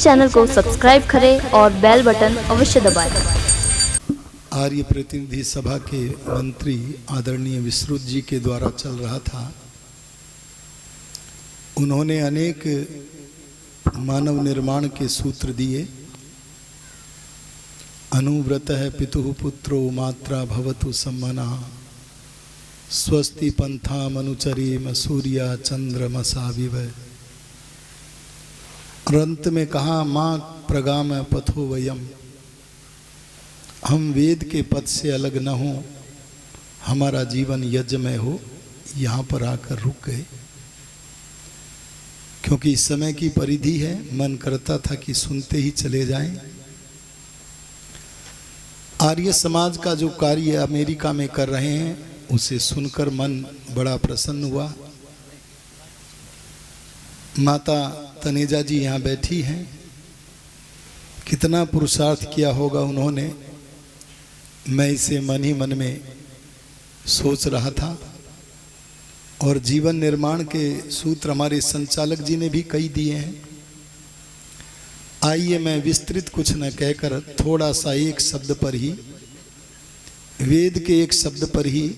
इस चैनल को सब्सक्राइब करें और बेल बटन अवश्य दबाएं। आर्य प्रतिनिधि सभा के मंत्री आदरणीय विश्रुत जी के द्वारा चल रहा था। उन्होंने अनेक मानव निर्माण के सूत्र दिए। अनुव्रत है पितुः पुत्रो मात्रा भवतु सम्मना, स्वस्ति पंथा मनुचरीम सूर्या चंद्रमसा विवय। अंत में कहा माँ प्रगाम पथो वयम, हम वेद के पद से अलग न हो, हमारा जीवन यज्ञमय हो। यहाँ पर आकर रुक गए क्योंकि इस समय की परिधि है। मन करता था कि सुनते ही चले जाएं। आर्य समाज का जो कार्य अमेरिका में कर रहे हैं उसे सुनकर मन बड़ा प्रसन्न हुआ। माता तनेजा जी यहाँ बैठी हैं। कितना पुरुषार्थ किया होगा उन्होंने, मैं इसे मन ही मन में सोच रहा था। और जीवन निर्माण के सूत्र हमारे संचालक जी ने भी कई दिए हैं। आइए मैं विस्तृत कुछ न कहकर थोड़ा सा एक शब्द पर ही, वेद के एक शब्द पर ही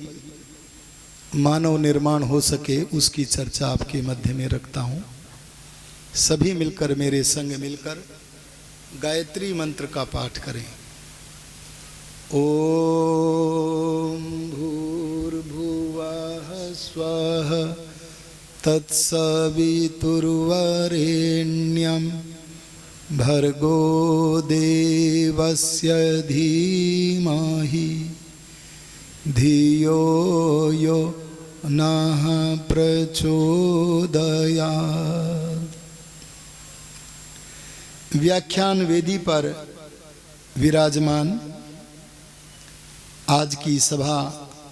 मानव निर्माण हो सके उसकी चर्चा आपके मध्य में रखता हूँ। सभी मिलकर मेरे संग मिलकर गायत्री मंत्र का पाठ करें। ओम भूर्भुवः स्वः तत्सवितुर्वरेण्यं भर्गो देवस्य धीमहि धियो यो नः प्रचोदयात्। व्याख्यान वेदी पर विराजमान आज की सभा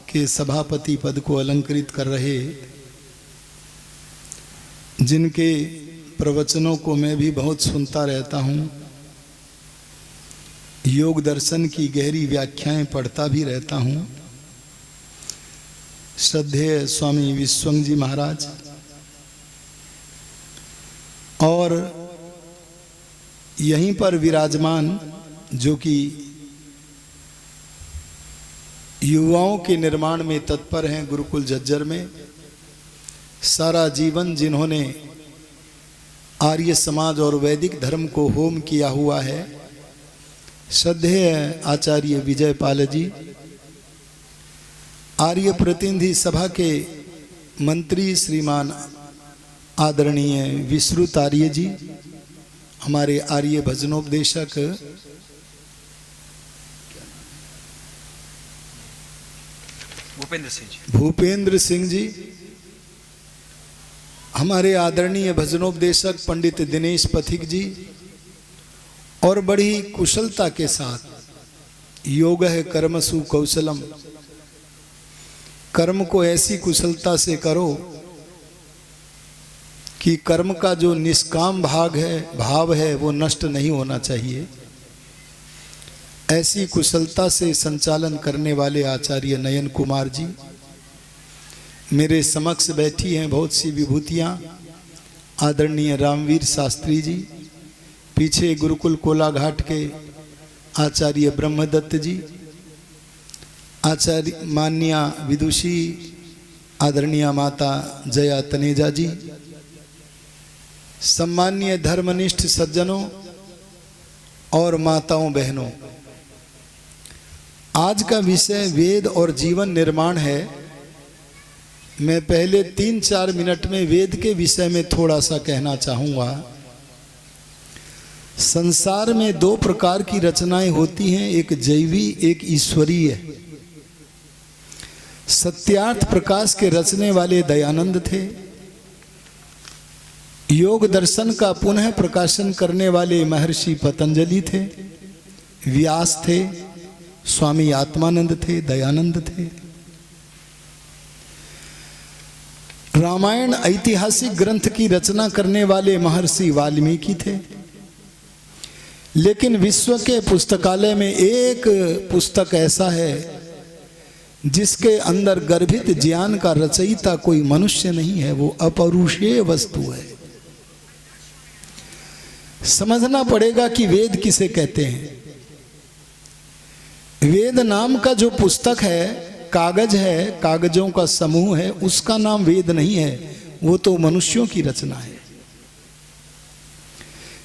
के सभापति पद को अलंकृत कर रहे, जिनके प्रवचनों को मैं भी बहुत सुनता रहता हूँ, योग दर्शन की गहरी व्याख्याएं पढ़ता भी रहता हूँ, श्रद्धेय स्वामी विश्वंग जी महाराज और यहीं पर विराजमान जो कि युवाओं के निर्माण में तत्पर हैं, गुरुकुल झज्जर में सारा जीवन जिन्होंने आर्य समाज और वैदिक धर्म को होम किया हुआ है, श्रद्धेय आचार्य विजय पाल जी, आर्य प्रतिनिधि सभा के मंत्री श्रीमान आदरणीय विश्रुत आर्य जी, हमारे आर्य भजनोपदेशक भूपेंद्र सिंह जी, हमारे आदरणीय भजनोपदेशक पंडित दिनेश पथिक जी, और बड़ी कुशलता के साथ योग है कर्मसु कौशलम, कर्म को ऐसी कुशलता से करो कि कर्म का जो निष्काम भाव है वो नष्ट नहीं होना चाहिए। ऐसी कुशलता से संचालन करने वाले आचार्य नयन कुमार जी मेरे समक्ष बैठी हैं। बहुत सी विभूतियाँ, आदरणीय रामवीर शास्त्री जी, पीछे गुरुकुल कोलाघाट के आचार्य ब्रह्मदत्त जी, आचार्य मान्या विदुषी आदरणीय माता जया तनेजा जी, सम्मानीय धर्मनिष्ठ सज्जनों और माताओं बहनों, आज का विषय वेद और जीवन निर्माण है। मैं पहले 3-4 मिनट में वेद के विषय में थोड़ा सा कहना चाहूँगा। संसार में 2 प्रकार की रचनाएं होती हैं, एक जैवी एक ईश्वरीय। सत्यार्थ प्रकाश के रचने वाले दयानंद थे। योग दर्शन का पुनः प्रकाशन करने वाले महर्षि पतंजलि थे, व्यास थे, स्वामी आत्मानंद थे, दयानंद थे। रामायण ऐतिहासिक ग्रंथ की रचना करने वाले महर्षि वाल्मीकि थे। लेकिन विश्व के पुस्तकालय में एक पुस्तक ऐसा है जिसके अंदर गर्भित ज्ञान का रचयिता कोई मनुष्य नहीं है, वो अपौरुषेय वस्तु है। समझना पड़ेगा कि वेद किसे कहते हैं। वेद नाम का जो पुस्तक है, कागज है, कागजों का समूह है, उसका नाम वेद नहीं है, वो तो मनुष्यों की रचना है।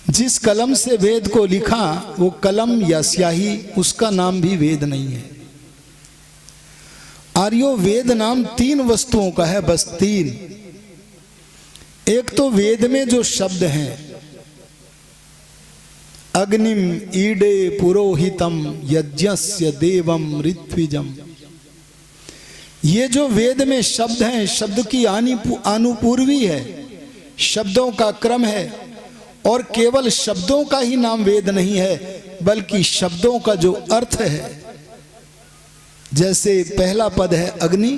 जिस कलम से वेद को लिखा वो कलम या स्याही, उसका नाम भी वेद नहीं है। आर्यो, वेद नाम 3 वस्तुओं का है, बस 3। एक तो वेद में जो शब्द हैं, अग्निम ईडे पुरोहितम यज्ञस्य देवम ऋत्विजम, ये जो वेद में शब्द हैं, शब्द की अनुपूर्वी है, शब्दों का क्रम है। और केवल शब्दों का ही नाम वेद नहीं है, बल्कि शब्दों का जो अर्थ है। जैसे पहला पद है अग्नि,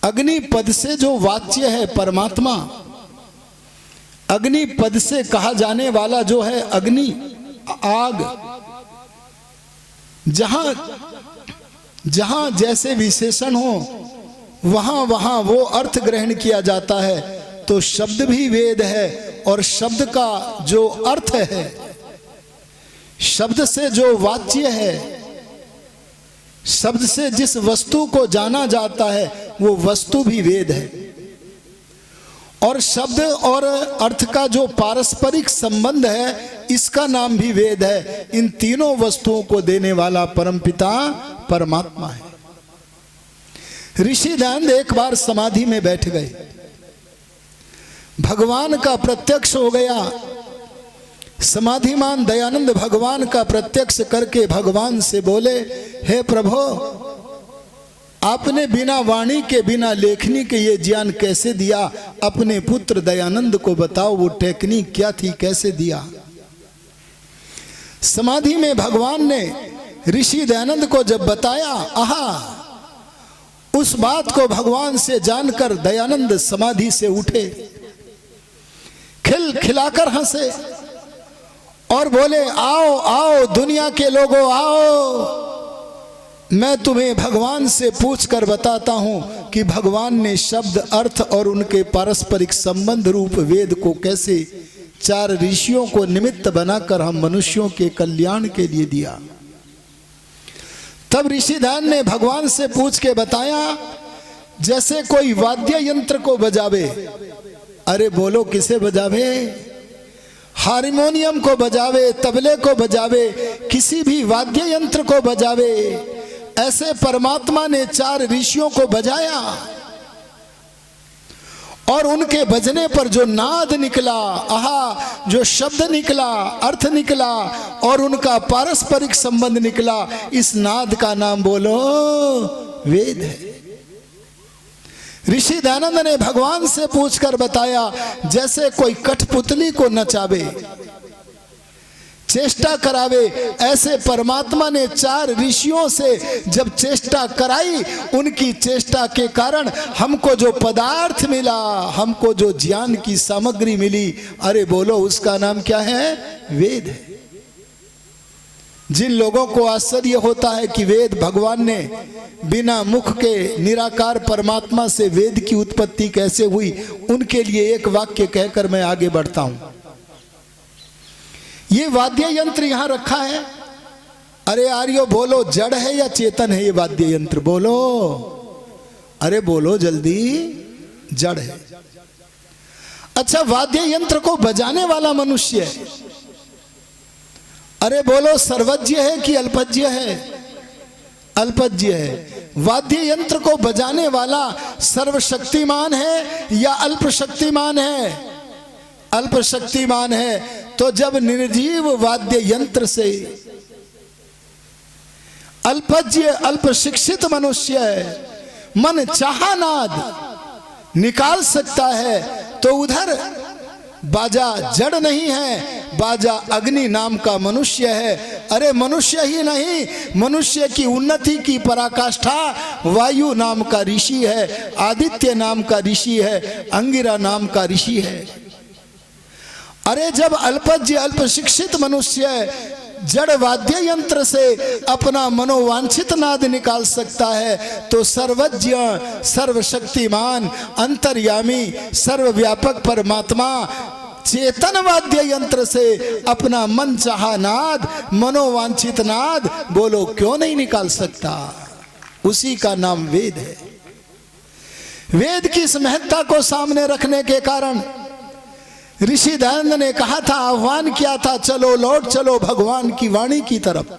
अग्नि पद से जो वाच्य है परमात्मा, अग्नि पद से कहा जाने वाला जो है अग्नि, आग, जहां जहां जैसे विशेषण हो वहां वहां वो अर्थ ग्रहण किया जाता है। तो शब्द भी वेद है, और शब्द का जो अर्थ है, शब्द से जो वाच्य है, शब्द से जिस वस्तु को जाना जाता है, वो वस्तु भी वेद है। और शब्द और अर्थ का जो पारस्परिक संबंध है, इसका नाम भी वेद है। इन तीनों वस्तुओं को देने वाला परमपिता परमात्मा है। ऋषि दयानंद एक बार समाधि में बैठ गए, भगवान का प्रत्यक्ष हो गया। समाधिमान दयानंद भगवान का प्रत्यक्ष करके भगवान से बोले, हे प्रभु, आपने बिना वाणी के, बिना लेखनी के ये ज्ञान कैसे दिया? अपने पुत्र दयानंद को बताओ, वो टेक्निक क्या थी, कैसे दिया? समाधि में भगवान ने ऋषि दयानंद को जब बताया, आहा, उस बात को भगवान से जानकर दयानंद समाधि से उठे, खिल खिलाकर हंसे और बोले, आओ आओ दुनिया के लोगों, आओ, मैं तुम्हें भगवान से पूछकर बताता हूं कि भगवान ने शब्द, अर्थ और उनके पारस्परिक संबंध रूप वेद को कैसे 4 ऋषियों को निमित्त बनाकर हम मनुष्यों के कल्याण के लिए दिया। तब ऋषि दयानंद ने भगवान से पूछ के बताया, जैसे कोई वाद्य यंत्र को बजावे, अरे बोलो किसे बजावे? हारमोनियम को बजावे, तबले को बजावे, किसी भी वाद्य यंत्र को बजावे, ऐसे परमात्मा ने 4 ऋषियों को बजाया। और उनके बजने पर जो नाद निकला, आहा, जो शब्द निकला, अर्थ निकला और उनका पारस्परिक संबंध निकला, इस नाद का नाम बोलो वेद है। ऋषि दयानंद ने भगवान से पूछकर बताया, जैसे कोई कठपुतली को नचावे, चेष्टा करावे, ऐसे परमात्मा ने 4 ऋषियों से जब चेष्टा कराई, उनकी चेष्टा के कारण हमको जो पदार्थ मिला, हमको जो ज्ञान की सामग्री मिली, अरे बोलो उसका नाम क्या है? वेद है। जिन लोगों को आश्चर्य होता है कि वेद भगवान ने बिना मुख के निराकार परमात्मा से वेद की उत्पत्ति कैसे हुई, उनके लिए एक वाक्य कहकर मैं आगे बढ़ता हूं। ये वाद्य यंत्र यहां रखा है, अरे आर्यो बोलो, जड़ है या चेतन है ये वाद्य यंत्र? बोलो, अरे बोलो जल्दी, जड़ है। अच्छा, वाद्य यंत्र को बजाने वाला मनुष्य है, अरे बोलो सर्वज्ञ है कि अल्पज्ञ है? अल्पज्ञ है। वाद्य यंत्र को बजाने वाला सर्वशक्तिमान है या अल्पशक्तिमान है? अल्पशक्तिमान है। तो जब निर्जीव वाद्य यंत्र से अल्पज्ञ, अल्पशिक्षित मनुष्य मन चाहा नाद निकाल सकता है, तो उधर बाजा जड़ नहीं है, बाजा अग्नि नाम का मनुष्य है। अरे मनुष्य ही नहीं, मनुष्य की उन्नति की पराकाष्ठा वायु नाम का ऋषि है, आदित्य नाम का ऋषि है, अंगिरा नाम का ऋषि है। अरे जब अल्पज्ञ, अल्पशिक्षित मनुष्य जड़ वाद्य यंत्र से अपना मनोवांछित नाद निकाल सकता है, तो सर्वज्ञ, सर्वशक्तिमान, अंतर्यामी, सर्वव्यापक परमात्मा चेतन वाद्य यंत्र से अपना मन चाहा नाद, मनोवांछित नाद बोलो क्यों नहीं निकाल सकता? उसी का नाम वेद है। वेद की इस महत्ता को सामने रखने के कारण ऋषि दयानंद ने कहा था, आह्वान किया था, चलो लौट चलो भगवान की वाणी की तरफ,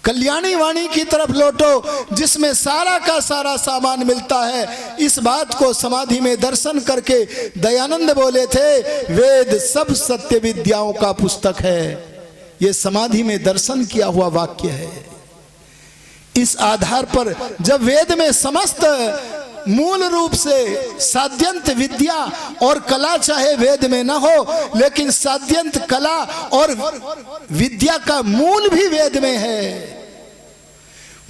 कल्याणी वाणी की तरफ लौटो, जिसमें सारा का सारा सामान मिलता है। इस बात को समाधि में दर्शन करके दयानंद बोले थे, वेद सब सत्य विद्याओं का पुस्तक है। ये समाधि में दर्शन किया हुआ वाक्य है। इस आधार पर जब वेद में समस्त मूल रूप से साध्यंत विद्या और कला चाहे वेद में न हो, लेकिन साध्यंत कला और विद्या का मूल भी वेद में है।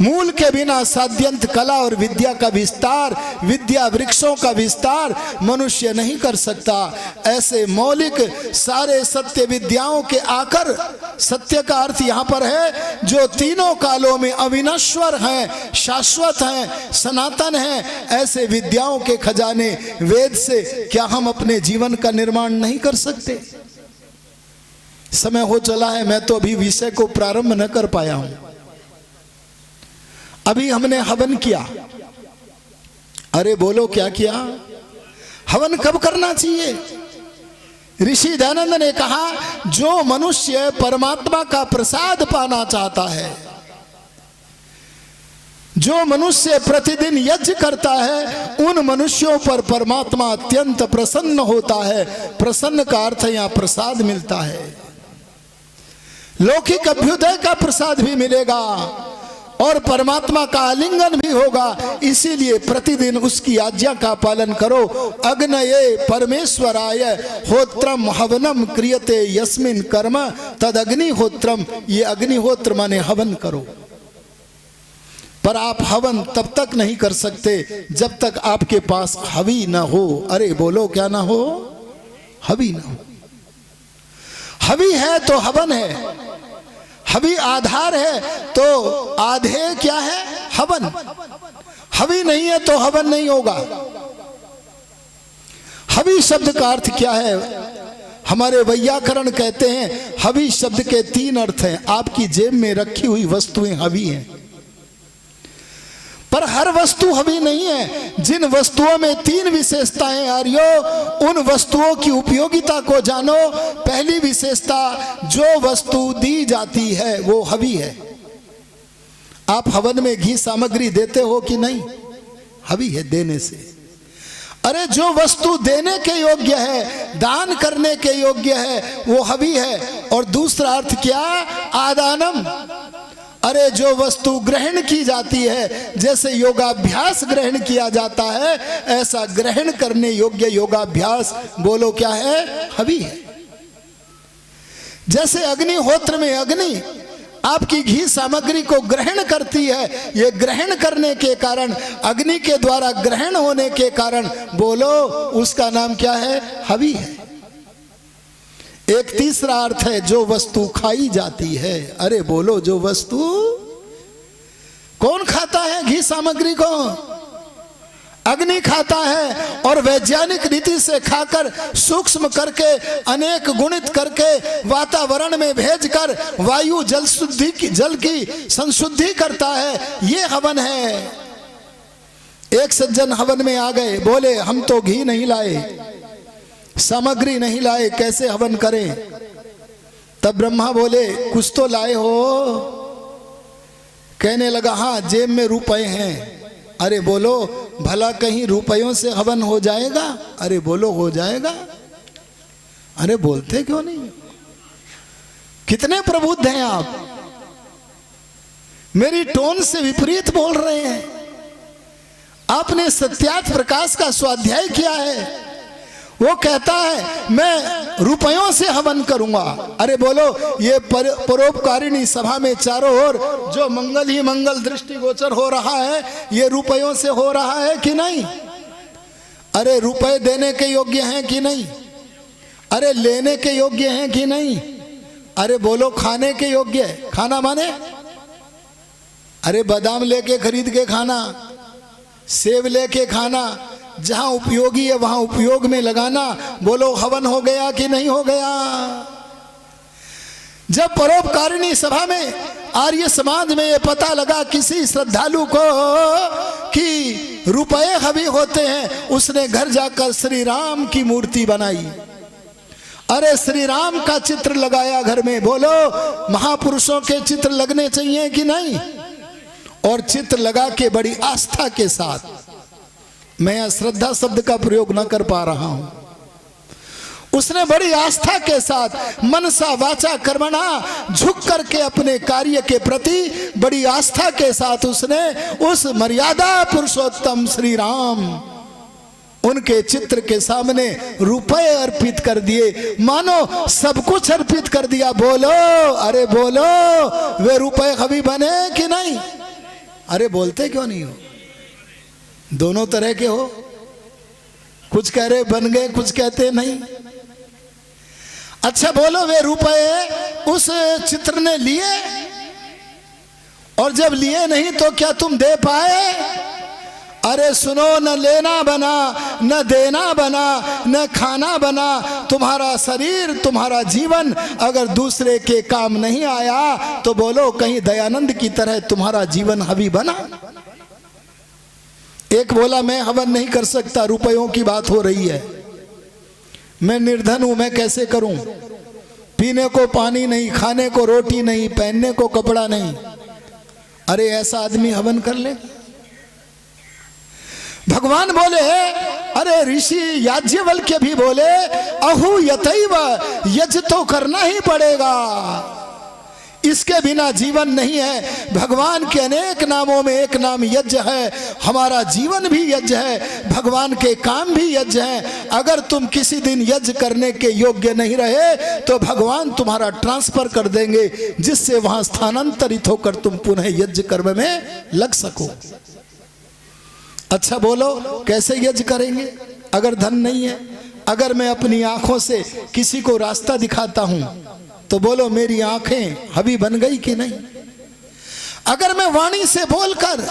मूल के बिना साध्यंत कला और विद्या का विस्तार, विद्या वृक्षों का विस्तार मनुष्य नहीं कर सकता। ऐसे मौलिक सारे सत्य विद्याओं के आकर, सत्य का अर्थ यहाँ पर है जो तीनों कालों में अविनश्वर हैं, शाश्वत हैं, सनातन हैं, ऐसे विद्याओं के खजाने वेद से क्या हम अपने जीवन का निर्माण नहीं कर सकते? समय हो चला है, मैं तो अभी विषय को प्रारंभ न कर पाया हूं। अभी हमने हवन किया। अरे बोलो क्या किया? हवन कब करना चाहिए? ऋषि दयानंद ने कहा, जो मनुष्य परमात्मा का प्रसाद पाना चाहता है, जो मनुष्य प्रतिदिन यज्ञ करता है, उन मनुष्यों पर परमात्मा अत्यंत प्रसन्न होता है। प्रसन्न का अर्थ यहां प्रसाद मिलता है। लौकिक अभ्युदय का प्रसाद भी मिलेगा और परमात्मा का आलिंगन भी होगा। इसीलिए प्रतिदिन उसकी आज्ञा का पालन करो। अग्नये परमेश्वराय होत्रम हवनम क्रियते यस्मिन कर्म तद अग्निहोत्रम। ये अग्निहोत्र माने हवन करो। पर आप हवन तब तक नहीं कर सकते जब तक आपके पास हवि न हो। अरे बोलो क्या ना हो? हवि न हो। हवि है तो हवन है, हवि आधार है तो आधेय क्या है? हवन। हवि नहीं है तो हवन नहीं होगा। हवि शब्द का अर्थ क्या है? हमारे वैयाकरण कहते हैं हवि शब्द के 3 अर्थ हैं। आपकी जेब में रखी हुई वस्तुएं हवि हैं, पर हर वस्तु हवि नहीं है। जिन वस्तुओं में 3 विशेषताएं आर्यो, उन वस्तुओं की उपयोगिता को जानो। पहली विशेषता, जो वस्तु दी जाती है वो हवि है। आप हवन में घी सामग्री देते हो कि नहीं? हवि है देने से। अरे जो वस्तु देने के योग्य है, दान करने के योग्य है, वो हवि है। और दूसरा अर्थ क्या? आदानम। अरे जो वस्तु ग्रहण की जाती है, जैसे योगाभ्यास ग्रहण किया जाता है, ऐसा ग्रहण करने योग्य योगाभ्यास बोलो क्या है? हवि है। जैसे अग्निहोत्र में अग्नि आपकी घी सामग्री को ग्रहण करती है, ये ग्रहण करने के कारण, अग्नि के द्वारा ग्रहण होने के कारण बोलो उसका नाम क्या है? हवि है। एक तीसरा अर्थ है जो वस्तु खाई जाती है। अरे बोलो जो वस्तु, कौन खाता है घी सामग्री को? अग्नि खाता है। और वैज्ञानिक रीति से खाकर, सूक्ष्म करके, अनेक गुणित करके, वातावरण में भेजकर वायु जल की संशुद्धि करता है। ये हवन है। एक सज्जन हवन में आ गए, बोले हम तो घी नहीं लाए, सामग्री नहीं लाए, कैसे हवन करें? तब ब्रह्मा बोले कुछ तो लाए हो? कहने लगा हाँ, जेब में रुपए हैं। अरे बोलो भला कहीं रुपयों से हवन हो जाएगा? अरे बोलो हो जाएगा। अरे बोलते क्यों नहीं? कितने प्रबुद्ध हैं आप। मेरी टोन से विपरीत बोल रहे हैं। आपने सत्यार्थ प्रकाश का स्वाध्याय किया है। वो कहता है मैं रुपयों से हवन करूंगा। अरे बोलो ये परोपकारिणी सभा में चारों ओर जो मंगल ही मंगल दृष्टिगोचर हो रहा है, ये रुपयों से हो रहा है कि नहीं? अरे रुपए देने के योग्य हैं कि नहीं? अरे लेने के योग्य हैं कि नहीं? अरे बोलो खाने के योग्य है। खाना माने अरे बादाम लेके खरीद के खाना, सेब लेके खाना, जहां उपयोगी है वहां उपयोग में लगाना। बोलो हवन हो गया कि नहीं हो गया? जब परोपकारिणी सभा में आर्य समाज में ये पता लगा किसी श्रद्धालु को कि रुपए हवी होते हैं, उसने घर जाकर श्री राम की मूर्ति बनाई। अरे श्री राम का चित्र लगाया घर में। बोलो महापुरुषों के चित्र लगने चाहिए कि नहीं? और चित्र लगा के बड़ी आस्था के साथ, मैं श्रद्धा शब्द का प्रयोग न कर पा रहा हूं, उसने बड़ी आस्था के साथ मनसा वाचा कर्मणा झुक करके अपने कार्य के प्रति बड़ी आस्था के साथ उसने उस मर्यादा पुरुषोत्तम श्री राम उनके चित्र के सामने रुपए अर्पित कर दिए, मानो सब कुछ अर्पित कर दिया। बोलो, अरे बोलो, वे रुपए कभी बने कि नहीं? अरे बोलते क्यों नहीं हो? दोनों तरह के हो, कुछ कह रहे बन गए, कुछ कहते नहीं। अच्छा बोलो, वे रुपए उस चित्र ने लिए, और जब लिए नहीं तो क्या तुम दे पाए? अरे सुनो, न लेना बना, न देना बना, न खाना बना। तुम्हारा शरीर, तुम्हारा जीवन अगर दूसरे के काम नहीं आया तो बोलो कहीं दयानंद की तरह तुम्हारा जीवन हवी बना? एक बोला मैं हवन नहीं कर सकता, रुपयों की बात हो रही है, मैं निर्धन हूं, मैं कैसे करूं? पीने को पानी नहीं, खाने को रोटी नहीं, पहनने को कपड़ा नहीं। अरे ऐसा आदमी हवन कर ले? भगवान बोले, अरे ऋषि याज्ञवल्क्य भी बोले, अहु यतैव, यज्ञ तो करना ही पड़ेगा, इसके बिना जीवन नहीं है। भगवान के अनेक नामों में एक नाम यज्ञ है, हमारा जीवन भी यज्ञ है, भगवान के काम भी यज्ञ है। अगर तुम किसी दिन यज्ञ करने के योग्य नहीं रहे तो भगवान तुम्हारा ट्रांसफर कर देंगे, जिससे वहां स्थानांतरित होकर तुम पुनः यज्ञ कर्म में लग सको। अच्छा बोलो कैसे यज्ञ करेंगे अगर धन नहीं है? अगर मैं अपनी आंखों से किसी को रास्ता दिखाता हूं तो बोलो मेरी आंखें हवी बन गई कि नहीं? अगर मैं वाणी से बोलकर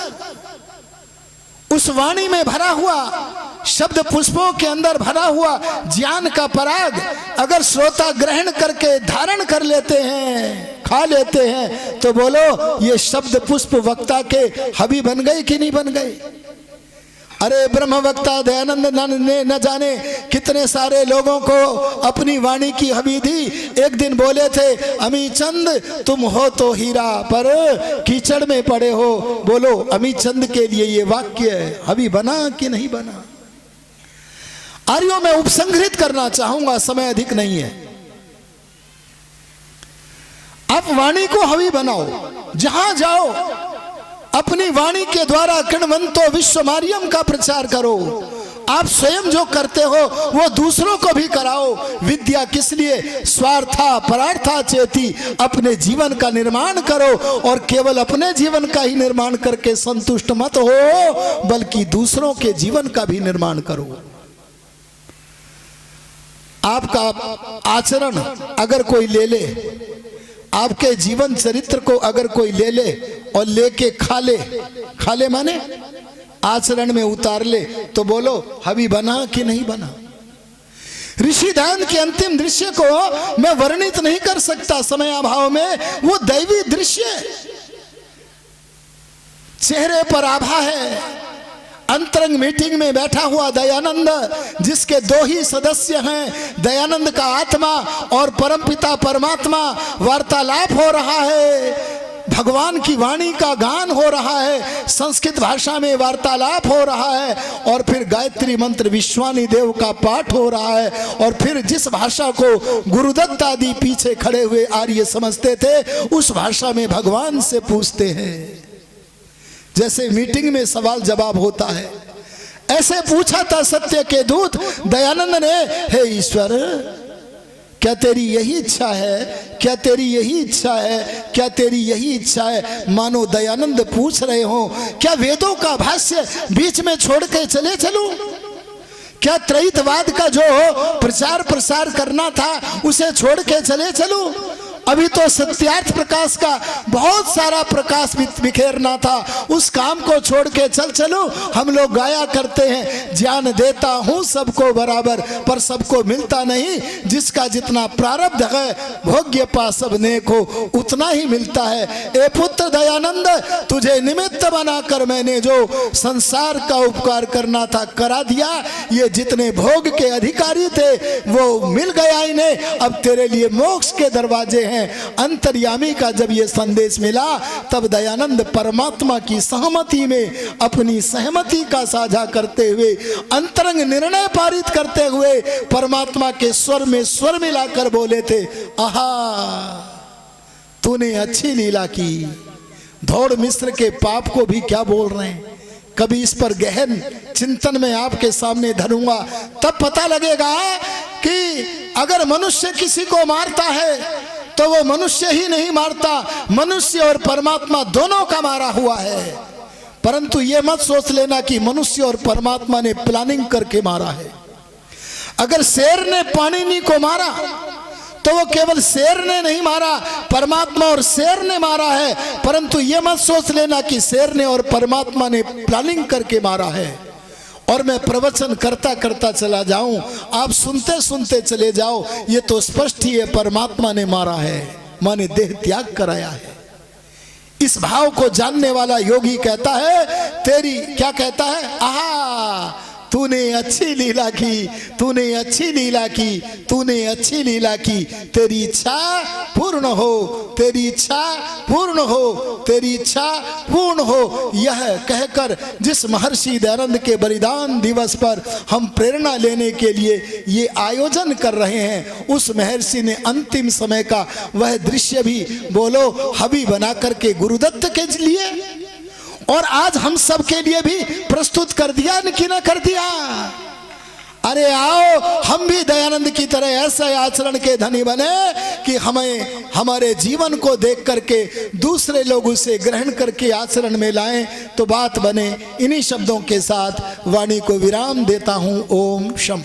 उस वाणी में भरा हुआ शब्द पुष्पों के अंदर भरा हुआ ज्ञान का पराग अगर श्रोता ग्रहण करके धारण कर लेते हैं, खा लेते हैं, तो बोलो ये शब्द पुष्प वक्ता के हवी बन गए कि नहीं बन गए? अरे ब्रह्म वक्ता दयानंद ने न जाने कितने सारे लोगों को अपनी वाणी की हवी दी। एक दिन बोले थे, अमी चंद तुम हो तो हीरा पर कीचड़ में पड़े हो। बोलो अमी चंद के लिए ये वाक्य हवी बना कि नहीं बना? आर्यों में उपसंहरित करना चाहूंगा, समय अधिक नहीं है। आप वाणी को हवी बनाओ, जहां जाओ अपनी वाणी के द्वारा किण्वंतो विश्वमार्यम का प्रचार करो। आप स्वयं जो करते हो वो दूसरों को भी कराओ। विद्या किस लिए? स्वार्था परार्था चेती, अपने जीवन का निर्माण करो, और केवल अपने जीवन का ही निर्माण करके संतुष्ट मत हो, बल्कि दूसरों के जीवन का भी निर्माण करो। आपका आचरण अगर कोई ले ले, आपके जीवन चरित्र को अगर कोई ले ले और लेके खा ले माने आचरण में उतार ले, तो बोलो हवी बना कि नहीं बना? ऋषि ध्यान के अंतिम दृश्य को मैं वर्णित नहीं कर सकता समय अभाव में। वो दैवी दृश्य, चेहरे पर आभा है। अंतरंग मीटिंग में बैठा हुआ दयानंद, जिसके दो ही सदस्य हैं, दयानंद का आत्मा और परमपिता परमात्मा, वार्तालाप हो रहा है। भगवान की वाणी का गान हो रहा है, संस्कृत भाषा में वार्तालाप हो रहा है, और फिर गायत्री मंत्र विश्वानी देव का पाठ हो रहा है, और फिर जिस भाषा को गुरुदत्त आदि पीछे खड़े हुए आर्य समझते थे, उस भाषा में भगवान से पूछते हैं। जैसे मीटिंग में सवाल जवाब होता है, ऐसे पूछा था सत्य के दूत दयानंद ने, हे ईश्वर, क्या तेरी यही इच्छा है? क्या तेरी यही इच्छा है? क्या तेरी यही इच्छा है? मानो दयानंद पूछ रहे हो, क्या वेदों का भाष्य बीच में छोड़ के चले चलूं? क्या त्रैतवाद का जो प्रचार प्रसार करना था उसे छोड़ के चले चलूं? अभी तो सत्यार्थ प्रकाश का बहुत सारा प्रकाश बिखेरना था, उस काम को छोड़ के चलो हम लोग गाया करते हैं, ज्ञान देता हूं सबको बराबर पर सबको मिलता नहीं, जिसका जितना प्रारब्ध है भोग्य पा सब नेक हो उतना ही मिलता है। ए पुत्र दयानंद, तुझे निमित्त बनाकर मैंने जो संसार का उपकार करना था करा दिया, ये जितने भोग के अधिकारी थे वो मिल गया इन्हें, अब तेरे लिए मोक्ष के दरवाजे हैं। अंतर्यामी का जब ये संदेश मिला तब दयानंद परमात्मा की सहमति में अपनी सहमति का साझा करते हुए, अंतरंग निर्णय पारित करते हुए परमात्मा के स्वर में स्वर मिलाकर बोले थे, आहा तूने अच्छी लीला की। धौड़ मिस्र के पाप को भी क्या बोल रहे हैं, कभी इस पर गहन चिंतन में आपके सामने धरूंगा, तब पता लगेगा कि अगर मनुष्य किसी को मारता है तो वो मनुष्य ही नहीं मारता, मनुष्य और परमात्मा दोनों का मारा हुआ है। परंतु ये मत सोच लेना कि मनुष्य और परमात्मा ने प्लानिंग करके मारा है। अगर शेर ने पाणिनि को मारा तो वो केवल शेर ने नहीं मारा, परमात्मा और शेर ने मारा है। परंतु ये मत सोच लेना कि शेर ने और परमात्मा ने प्लानिंग करके मारा है। और मैं प्रवचन करता करता चला जाऊं, आप सुनते सुनते चले जाओ, ये तो स्पष्ट ही है परमात्मा ने मारा है, माने देह त्याग कराया है। इस भाव को जानने वाला योगी कहता है, तेरी क्या कहता है, आहा तूने अच्छी लीला की, तूने अच्छी लीला की, तूने अच्छी लीला की, तेरी इच्छा पूर्ण हो, तेरी इच्छा पूर्ण हो, तेरी इच्छा पूर्ण हो। यह कहकर जिस महर्षि दयानंद के बलिदान दिवस पर हम प्रेरणा लेने के लिए ये आयोजन कर रहे हैं, उस महर्षि ने अंतिम समय का वह दृश्य भी बोलो हबी बना करके गुरुदत्त के लिए और आज हम सब के लिए भी प्रस्तुत कर दिया कि न कर दिया। अरे आओ हम भी दयानंद की तरह ऐसे आचरण के धनी बने कि हमें हमारे जीवन को देख करके दूसरे लोग उसे ग्रहण करके आचरण में लाएं तो बात बने। इन्हीं शब्दों के साथ वाणी को विराम देता हूं। ओम शम।